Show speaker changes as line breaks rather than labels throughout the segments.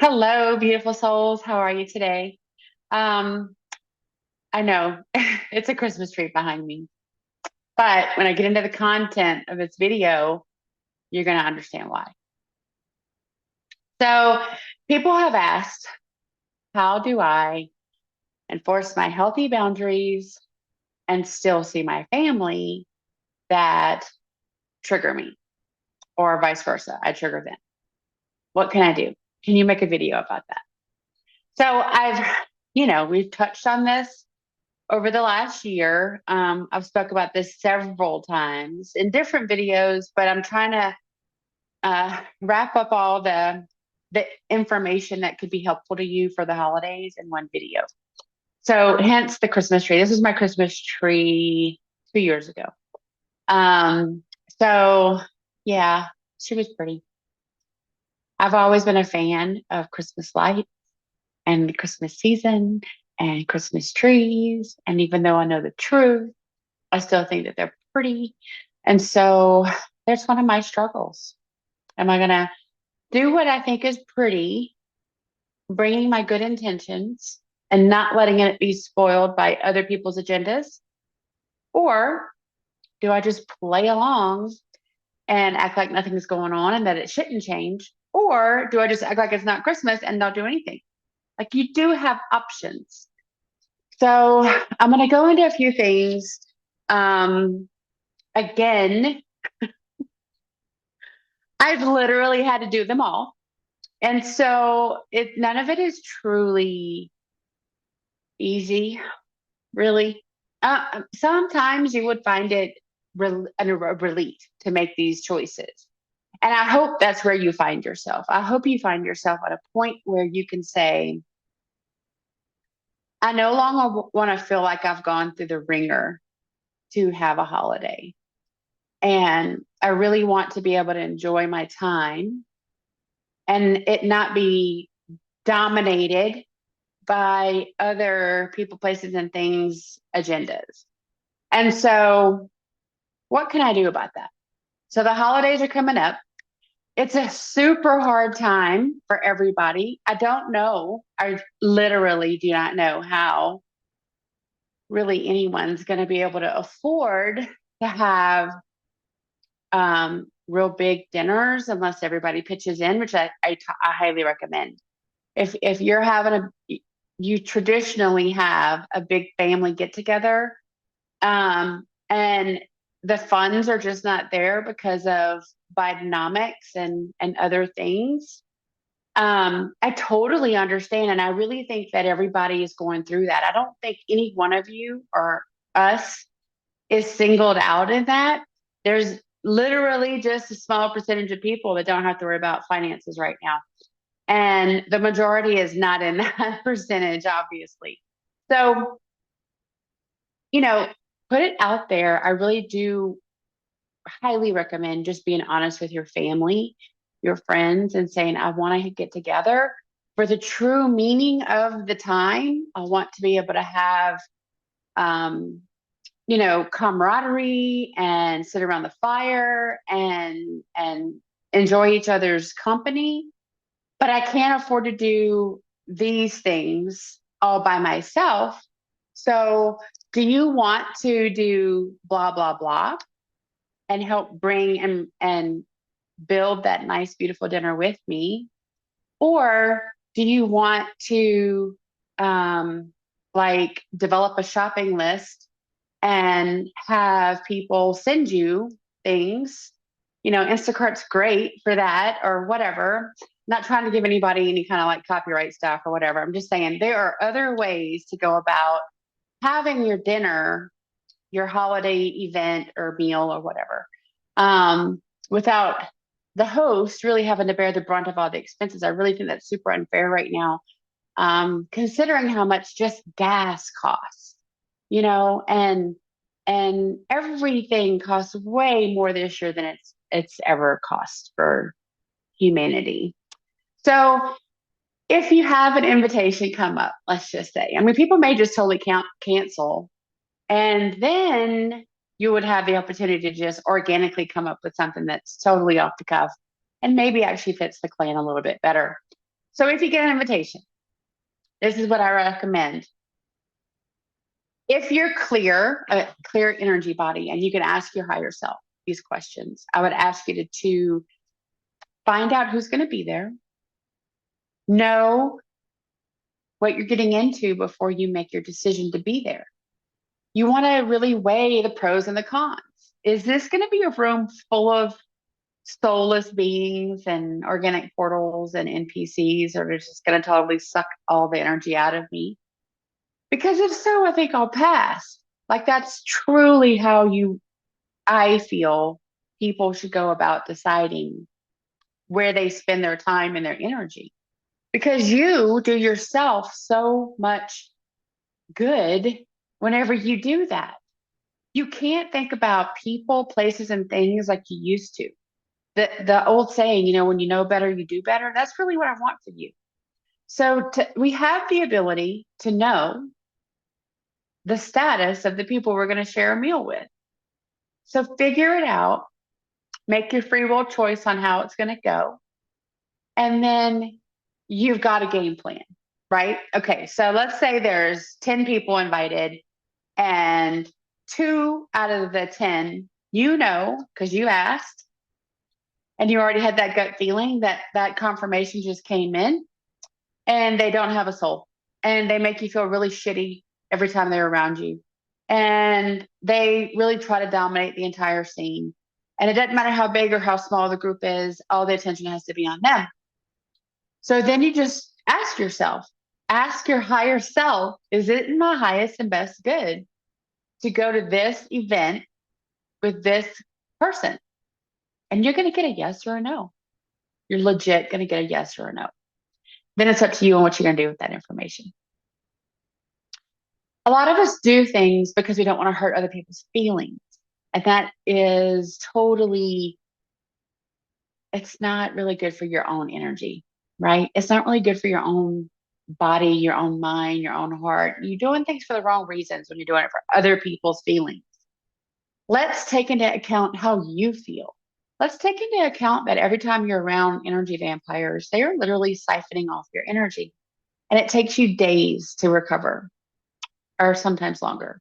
Hello, beautiful souls. How are you today? Um, I know it's a Christmas tree behind me, but when I get into the content of this video, you're going to understand why. So, people have asked, how do I enforce my healthy boundaries and still see my family that trigger me, or vice versa? I trigger them. What can I do? Can you make a video about that? So, we've touched on this over the last year. I've spoke about this several times in different videos, but I'm trying to wrap up all the information that could be helpful to you for the holidays in one video. So, hence the Christmas tree. This is my Christmas tree 2 years ago. Um, so yeah, she was pretty. I've always been a fan of Christmas lights and the Christmas season and Christmas trees. And even though I know the truth, I still think that they're pretty. And so there's one of my struggles. Am I going to do what I think is pretty, bringing my good intentions and not letting it be spoiled by other people's agendas? Or do I just play along and act like nothing's going on and that it shouldn't change? Or do I just act like it's not Christmas and not do anything? Like you do have options. So I'm going to go into a few things. Um, Again, I've literally had to do them all. And so none of it is truly easy, really. Sometimes you would find it a relief to make these choices. And I hope that's where you find yourself. I hope you find yourself at a point where you can say, I no longer want to feel like I've gone through the ringer to have a holiday. And I really want to be able to enjoy my time and it not be dominated by other people, places, and things agendas. And so, what can I do about that? So, the holidays are coming up. It's a super hard time for everybody. I don't know. I literally do not know how really anyone's going to be able to afford to have real big dinners unless everybody pitches in, which I highly recommend. If you're having you traditionally have a big family get together, and the funds are just not there because of Bidenomics and other things. I totally understand, and I really think that everybody is going through that. I don't think any one of you or us is singled out in that. There's literally just a small percentage of people that don't have to worry about finances right now. And the majority is not in that percentage, obviously. So, you know, put it out there. I really do highly recommend just being honest with your family, your friends, and saying, I want to get together for the true meaning of the time. I want to be able to have, um, camaraderie and sit around the fire and enjoy each other's company. But I can't afford to do these things all by myself. So, do you want to do blah, blah, blah and help bring and build that nice, beautiful dinner with me? Or do you want to like develop a shopping list and have people send you things? Instacart's great for that or whatever. Not trying to give anybody any kind of like copyright stuff or whatever. I'm just saying there are other ways to go about having your dinner, your holiday event or meal or whatever, without the host really having to bear the brunt of all the expenses. I really think that's super unfair right now, considering how much just gas costs, and everything costs way more this year than it's ever cost for humanity. So if you have an invitation come up, let's just say, I mean, people may just totally cancel, and then you would have the opportunity to just organically come up with something that's totally off the cuff and maybe actually fits the clan a little bit better. So if you get an invitation, this is what I recommend. If you're clear, a clear energy body, and you can ask your higher self these questions, I would ask you to find out who's going to be there, know what you're getting into before you make your decision to be there. You want to really weigh the pros and the cons. Is this going to be a room full of soulless beings and organic portals and NPCs, or is just going to totally suck all the energy out of me? Because if so, I think I'll pass. Like that's truly how I feel people should go about deciding where they spend their time and their energy. Because you do yourself so much good whenever you do that. You can't think about people, places, and things like you used to. The old saying, when you know better, you do better. That's really what I want for you. So we have the ability to know the status of the people we're going to share a meal with. So figure it out, make your free will choice on how it's going to go. And then you've got a game plan, right? Okay, so let's say there's 10 people invited, and 2 out of the 10, because you asked, and you already had that gut feeling that confirmation just came in, and they don't have a soul, and they make you feel really shitty every time they're around you. And they really try to dominate the entire scene. And it doesn't matter how big or how small the group is, all the attention has to be on them. So then you just ask yourself, ask your higher self, is it in my highest and best good to go to this event with this person? And you're going to get a yes or a no. You're legit going to get a yes or a no. Then it's up to you on what you're going to do with that information. A lot of us do things because we don't want to hurt other people's feelings. And that is totally, it's not really good for your own energy, right? It's not really good for your own body, your own mind, your own heart. You're doing things for the wrong reasons when you're doing it for other people's feelings. Let's take into account how you feel. Let's take into account that every time you're around energy vampires, they are literally siphoning off your energy. And it takes you days to recover, or sometimes longer.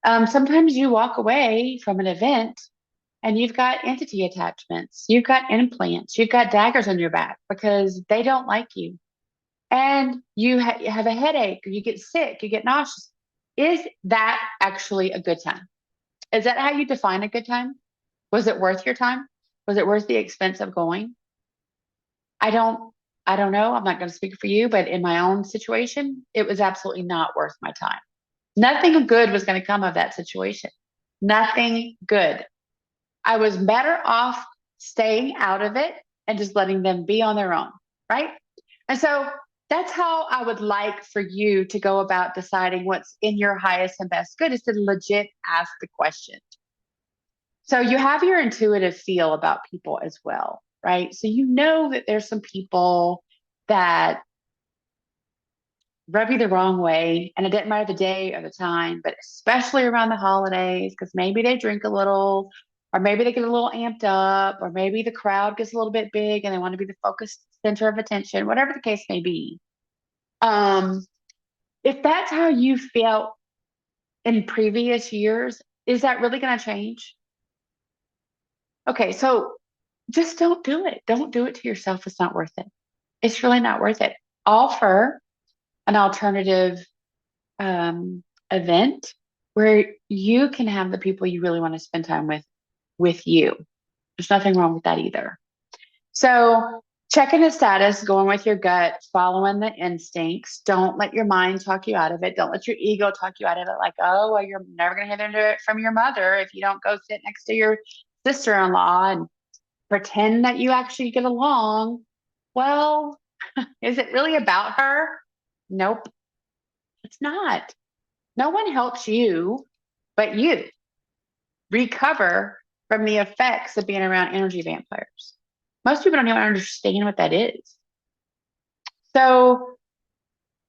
Sometimes you walk away from an event and you've got entity attachments, you've got implants, you've got daggers on your back because they don't like you. And you have a headache, or you get sick, you get nauseous. Is that actually a good time? Is that how you define a good time? Was it worth your time? Was it worth the expense of going? I don't know. I'm not going to speak for you, but in my own situation, it was absolutely not worth my time. Nothing good was going to come of that situation. Nothing good. I was better off staying out of it and just letting them be on their own, right? And so that's how I would like for you to go about deciding what's in your highest and best good, is to legit ask the question. So you have your intuitive feel about people as well, right? So you know that there's some people that rub you the wrong way, and it doesn't matter the day or the time, but especially around the holidays, because maybe they drink a little, or maybe they get a little amped up, or maybe the crowd gets a little bit big and they want to be the focused center of attention, whatever the case may be. If that's how you felt in previous years, is that really going to change? Okay, so just don't do it. Don't do it to yourself. It's not worth it. It's really not worth it. Offer an alternative event where you can have the people you really want to spend time with you. There's nothing wrong with that either. So checking the status, going with your gut, following the instincts. Don't let your mind talk you out of it. Don't let your ego talk you out of it. Like, oh, well, you're never going to hear it from your mother if you don't go sit next to your sister-in-law and pretend that you actually get along. Well, is it really about her? Nope, it's not. No one helps you but you recover from the effects of being around energy vampires. Most people don't even understand what that is. So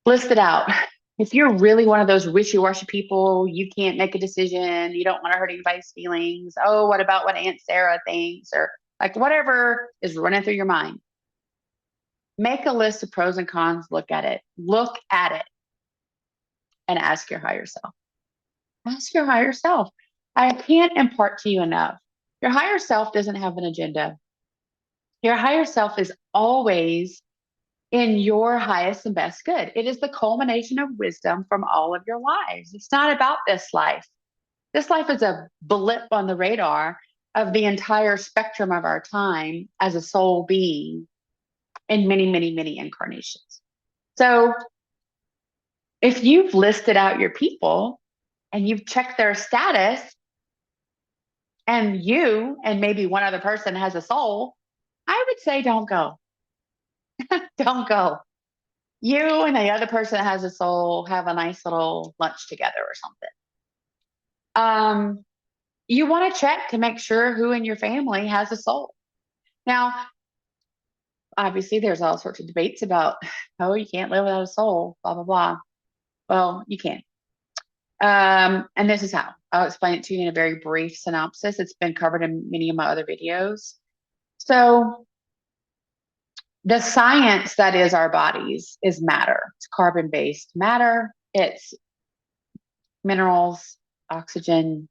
list it out. If you're really one of those wishy-washy people, you can't make a decision, you don't want to hurt anybody's feelings. Oh, what about what Aunt Sarah thinks? Or like whatever is running through your mind. Make a list of pros and cons, look at it. Look at it and ask your higher self. Ask your higher self. I can't impart to you enough. Your higher self doesn't have an agenda. Your higher self is always in your highest and best good. It is the culmination of wisdom from all of your lives. It's not about this life. This life is a blip on the radar of the entire spectrum of our time as a soul being in many, many, many incarnations. So if you've listed out your people and you've checked their status, and you and maybe one other person has a soul, I would say don't go. Don't go. You and the other person that has a soul have a nice little lunch together or something. You want to check to make sure who in your family has a soul. Now, obviously, there's all sorts of debates about, oh, you can't live without a soul, blah, blah, blah. Well, you can. And this is how I'll explain it to you in a very brief synopsis. It's been covered in many of my other videos. So, the science that is our bodies is matter. It's carbon-based matter. It's minerals, oxygen,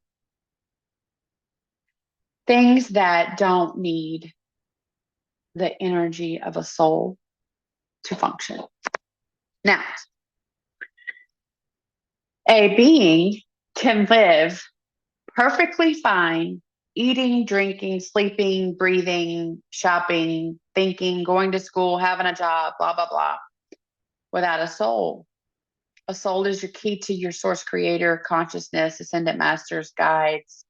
things that don't need the energy of a soul to function. Now, a being can live perfectly fine, eating, drinking, sleeping, breathing, shopping, thinking, going to school, having a job, blah, blah, blah, without a soul. A soul is your key to your source creator, consciousness, ascendant masters, guides.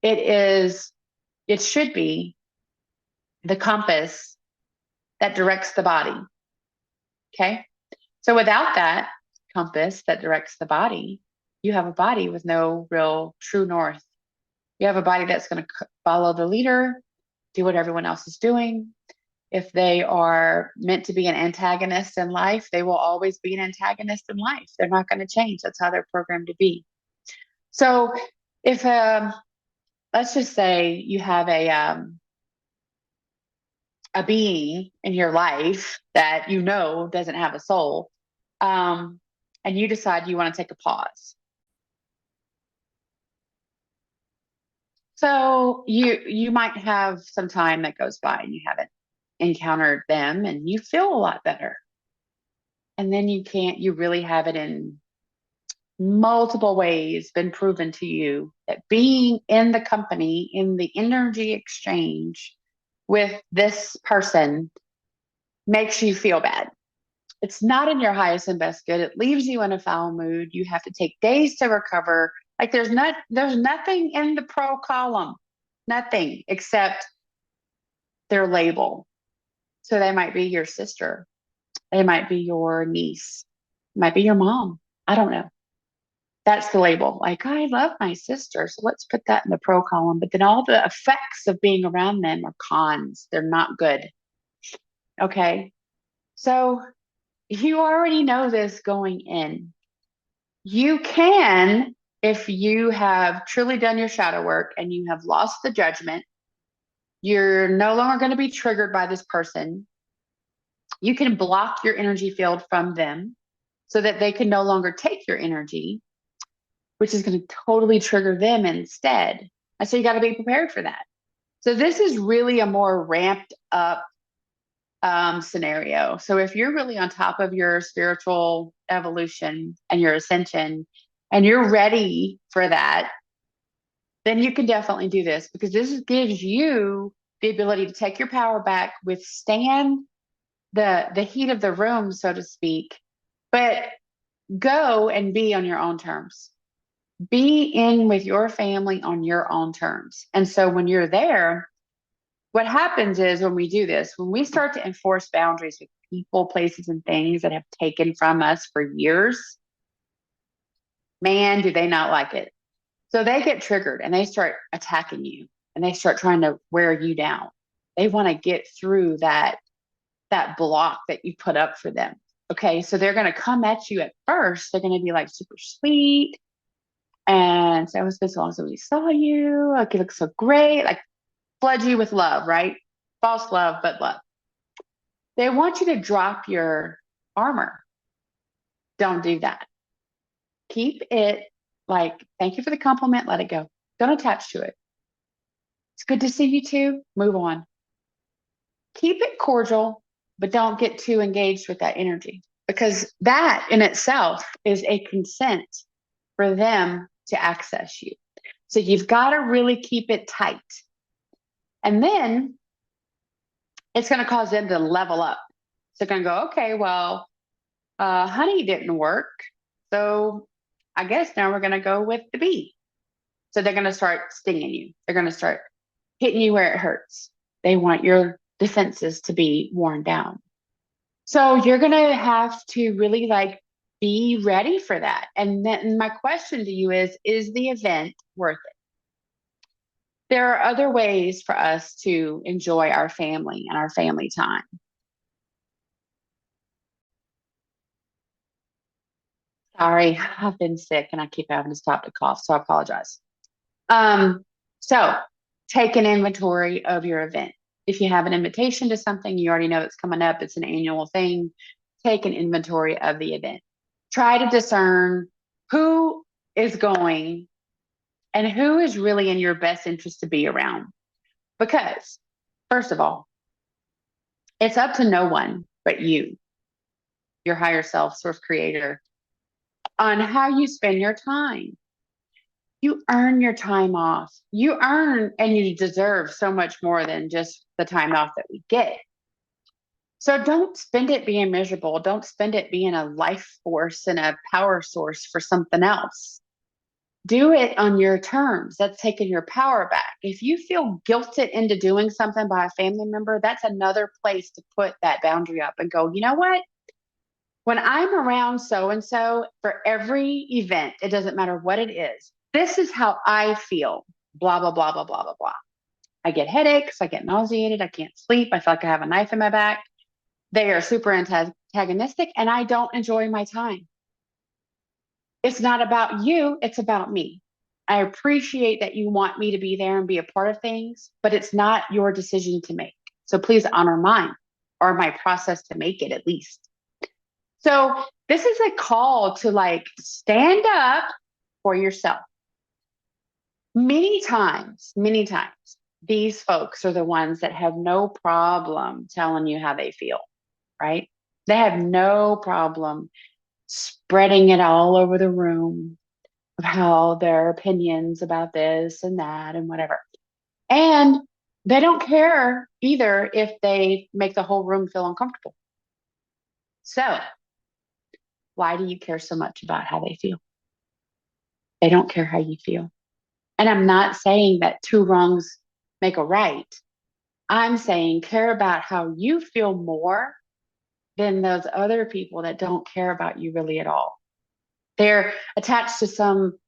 It should be the compass that directs the body. Okay. So without that compass that directs the body, you have a body with no real true north. You have a body that's going to follow the leader, do what everyone else is doing. If they are meant to be an antagonist in life, they will always be an antagonist in life. They're not going to change. That's how they're programmed to be. So if, let's just say you have a being in your life that you know doesn't have a soul, and you decide you want to take a pause. So you might have some time that goes by and you haven't encountered them and you feel a lot better. And then you really have it in multiple ways been proven to you that being in the company, in the energy exchange with this person makes you feel bad. It's not in your highest and best good. It leaves you in a foul mood. You have to take days to recover. Like there's nothing in the pro column, nothing except their label. So they might be your sister. They might be your niece. It might be your mom. I don't know. That's the label. Like, I love my sister. So let's put that in the pro column. But then all the effects of being around them are cons. They're not good. Okay. So you already know this going in. You can, if you have truly done your shadow work and you have lost the judgment, you're no longer going to be triggered by this person. You can block your energy field from them so that they can no longer take your energy, which is going to totally trigger them instead. And so you got to be prepared for that. So this is really a more ramped up scenario. So if you're really on top of your spiritual evolution and your ascension and you're ready for that, then you can definitely do this because this gives you the ability to take your power back, withstand the heat of the room, so to speak, but go and be on your own terms. Be in with your family on your own terms. And so when you're there, what happens is when we do this, when we start to enforce boundaries with people, places, and things that have taken from us for years, man, do they not like it. So they get triggered and they start attacking you and they start trying to wear you down. They want to get through that block that you put up for them. Okay, so they're going to come at you at first. They're going to be like super sweet and say, "Oh, it's been so long since we saw you. Like, you look so great." Like, flood you with love, right? False love, but love. They want you to drop your armor. Don't do that. Keep it like, thank you for the compliment, let it go. Don't attach to it. It's good to see you too. Move on. Keep it cordial, but don't get too engaged with that energy because that in itself is a consent for them to access you. So you've got to really keep it tight. And then it's going to cause them to level up. So they're going to go, okay, well, honey didn't work. So I guess now we're going to go with the bee. So they're going to start stinging you. They're going to start hitting you where it hurts. They want your defenses to be worn down. So you're going to have to really like be ready for that. And then my question to you is the event worth it? There are other ways for us to enjoy our family and our family time. Sorry, I've been sick and I keep having to stop to cough, so I apologize. Um, so take an inventory of your event. If you have an invitation to something, you already know it's coming up, it's an annual thing. Take an inventory of the event. Try to discern who is going and who is really in your best interest to be around. Because, first of all, it's up to no one but you, your higher self, source creator, on how you spend your time. You earn your time off. You earn and you deserve so much more than just the time off that we get. So don't spend it being miserable. Don't spend it being a life force and a power source for something else. Do it on your terms. That's taking your power back. If you feel guilted into doing something by a family member, that's another place to put that boundary up and go, you know what? When I'm around so and so for every event, it doesn't matter what it is, this is how I feel. Blah, blah, blah, blah, blah, blah, blah. I get headaches. I get nauseated. I can't sleep. I feel like I have a knife in my back. They are super antagonistic and I don't enjoy my time. It's not about you, it's about me. I appreciate that you want me to be there and be a part of things, but it's not your decision to make. So please honor mine or my process to make it at least. So this is a call to like stand up for yourself. Many times, these folks are the ones that have no problem telling you how they feel, right? They have no problem spreading it all over the room of how their opinions about this and that and whatever. And they don't care either if they make the whole room feel uncomfortable. So, why do you care so much about how they feel? They don't care how you feel. And I'm not saying that two wrongs make a right. I'm saying care about how you feel more than those other people that don't care about you really at all. They're attached to some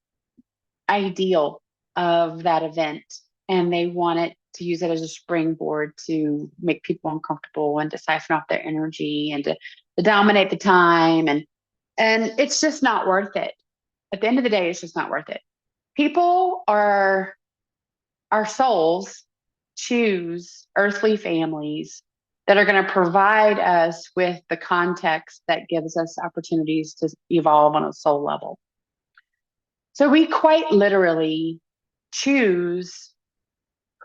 ideal of that event and they want it to use it as a springboard to make people uncomfortable and to siphon off their energy and to dominate the time and it's just not worth it. At the end of the day, it's just not worth it. People are our souls choose earthly families that are going to provide us with the context that gives us opportunities to evolve on a soul level. So we quite literally choose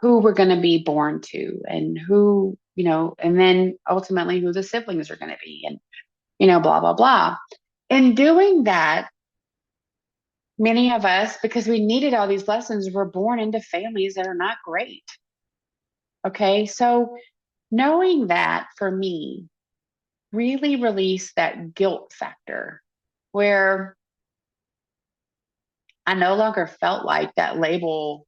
who we're going to be born to and who, and then ultimately who the siblings are going to be and, blah, blah, blah. In doing that, many of us, because we needed all these lessons, were born into families that are not great. Okay. So knowing that for me really released that guilt factor where I no longer felt like that label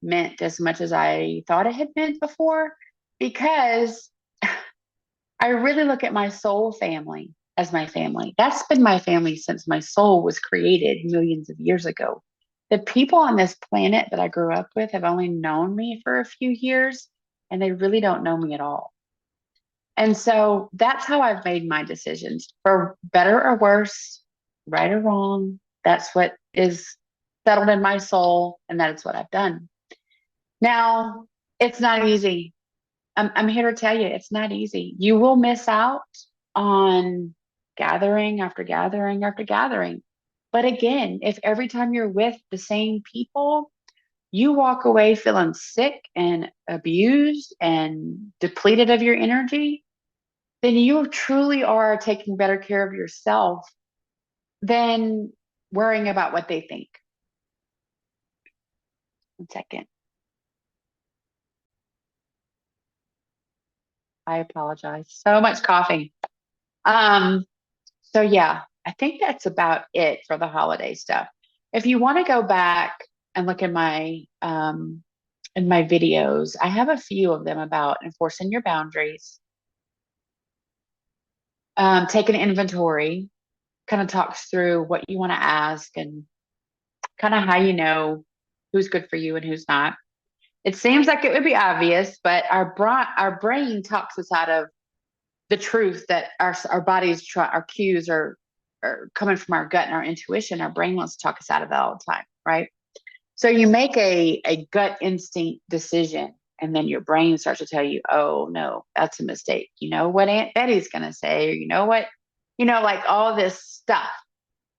meant as much as I thought it had meant before because I really look at my soul family as my family. That's been my family since my soul was created millions of years ago. The people on this planet that I grew up with have only known me for a few years and they really don't know me at all. And so that's how I've made my decisions for better or worse, right or wrong. That's what is settled in my soul, and that is what I've done. Now, it's not easy. I'm here to tell you, it's not easy. You will miss out on gathering after gathering after gathering. But again, if every time you're with the same people, you walk away feeling sick and abused and depleted of your energy, then you truly are taking better care of yourself than worrying about what they think. 1 second. I apologize. So much coughing. Um, so yeah, I think that's about it for the holiday stuff. If you want to go back and look in my videos, I have a few of them about enforcing your boundaries, taking inventory, kind of talks through what you want to ask and kind of how you know who's good for you and who's not. It seems like it would be obvious, but our brain talks us out of the truth that our bodies try, our cues are coming from our gut and our intuition. Our brain wants to talk us out of that all the time, right? So you make a gut instinct decision, and then your brain starts to tell you, oh no, that's a mistake. You know what Aunt Betty's gonna say, or you know what, like all this stuff.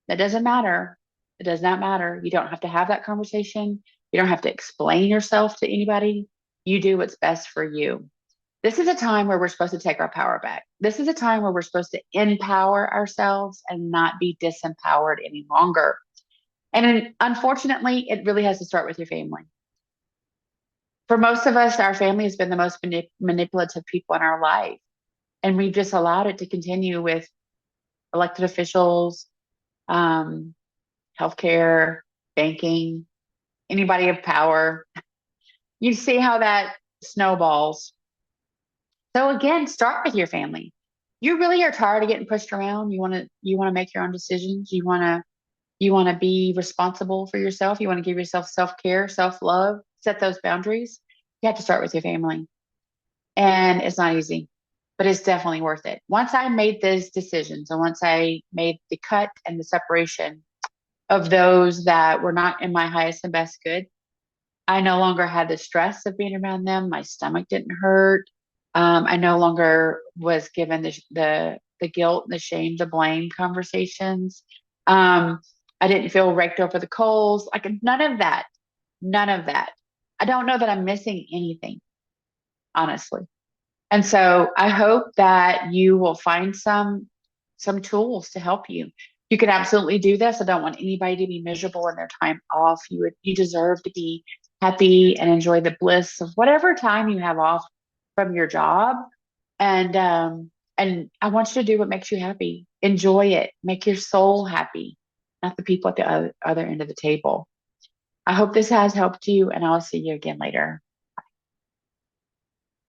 That doesn't matter. It does not matter. You don't have to have that conversation. You don't have to explain yourself to anybody. You do what's best for you. This is a time where we're supposed to take our power back. This is a time where we're supposed to empower ourselves and not be disempowered any longer. And unfortunately, it really has to start with your family. For most of us, our family has been the most manipulative people in our life. And we've just allowed it to continue with elected officials, um, healthcare, banking, anybody of power. You see how that snowballs. So again, start with your family. You really are tired of getting pushed around. You want to make your own decisions. You want to be responsible for yourself. You want to give yourself self-care, self-love, set those boundaries. You have to start with your family. And it's not easy, but it's definitely worth it. Once I made those decisions and once I made the cut and the separation of those that were not in my highest and best good, I no longer had the stress of being around them. My stomach didn't hurt. I no longer was given the guilt, the shame, the blame conversations. Um, I didn't feel raked over the coals. Like none of that. None of that. I don't know that I'm missing anything, honestly. And so I hope that you will find some tools to help you. You can absolutely do this. I don't want anybody to be miserable in their time off. You deserve to be happy and enjoy the bliss of whatever time you have off from your job. And I want you to do what makes you happy. Enjoy it. Make your soul happy, not the people at the other end of the table. I hope this has helped you, and I'll see you again later.